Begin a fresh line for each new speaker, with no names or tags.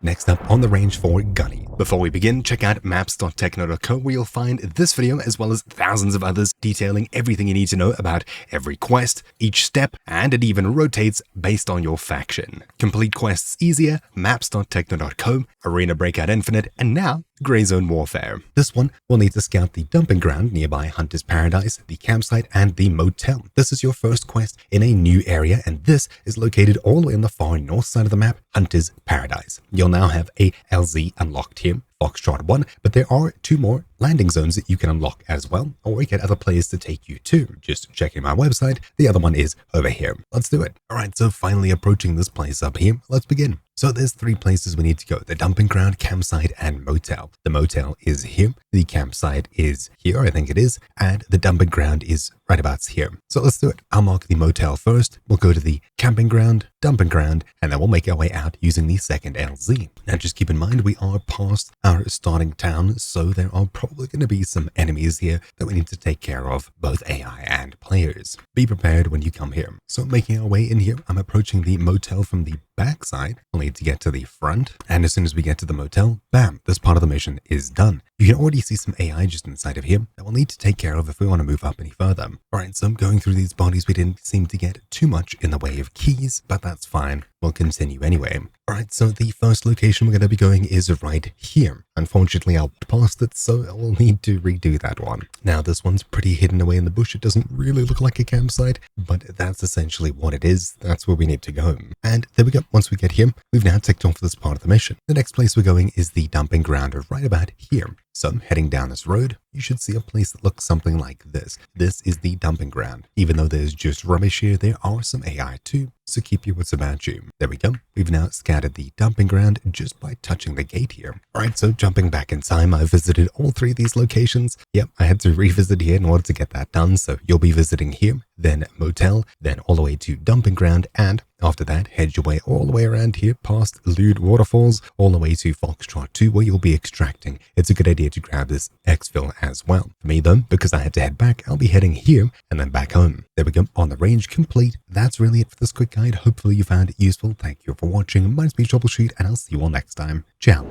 Next up on the range for Gunny. Before we begin, check out maps.techno.co where you'll find this video as well as thousands of others detailing everything you need to know about every quest, each step, and it even rotates based on your faction. Complete quests easier, maps.techno.co, Arena Breakout Infinite, and now Grey Zone Warfare. This one will need to scout the dumping ground nearby Hunter's Paradise, the campsite, and the motel. This is your first quest in a new area, and this is located all the way on the far north side of the map, Hunter's Paradise. You'll now have a LZ unlocked here, Foxtrot 1, but there are 2 more landing zones that you can unlock as well, or get other players to take you to. Just checking my website, the other one is over here. Let's do it. Alright, so finally approaching this place up here, let's begin. So there's 3 places we need to go, the dumping ground, campsite, and motel. The motel is here, the campsite is here, I think it is, and the dumping ground is right about here. So let's do it. I'll mark the motel first, we'll go to the camping ground, dumping ground, and then we'll make our way out using the second LZ. Now just keep in mind we are past our starting town, so there are probably going to be some enemies here that we need to take care of, both AI and players. Be prepared when you come here. So making our way in here, I'm approaching the motel from the backside. We'll need to get to the front, and as soon as we get to the motel, bam, this part of the mission is done. You can already see some AI just inside of here that we'll need to take care of if we want to move up any further. Alright, so going through these bodies, we didn't seem to get too much in the way of keys, but that's fine. We'll continue anyway. Alright, so the first location we're going to be going is right here. Unfortunately, I'll pass it, so I will need to redo that one. Now, this one's pretty hidden away in the bush. It doesn't really look like a campsite, but that's essentially what it is. That's where we need to go. And there we go. Once we get here, we've now ticked off this part of the mission. The next place we're going is the dumping ground right about here. So, heading down this road, you should see a place that looks something like this. This is the dumping ground. Even though there's just rubbish here, there are some AI too, so keep your wits about you. There we go. We've now scattered the dumping ground just by touching the gate here. Alright, so jumping back in time, I visited all 3 of these locations. Yep, I had to revisit here in order to get that done, so you'll be visiting here, then motel, then all the way to dumping ground, and after that, head your way all the way around here past Lewd Waterfalls, all the way to Foxtrot 2, where you'll be extracting. It's a good idea to grab this exfil as well. For me though, because I had to head back, I'll be heading here and then back home. There we go, on the range complete. That's really it for this quick guide. Hopefully you found it useful. Thank you for watching. My name's been Troubleshoot, and I'll see you all next time. Ciao.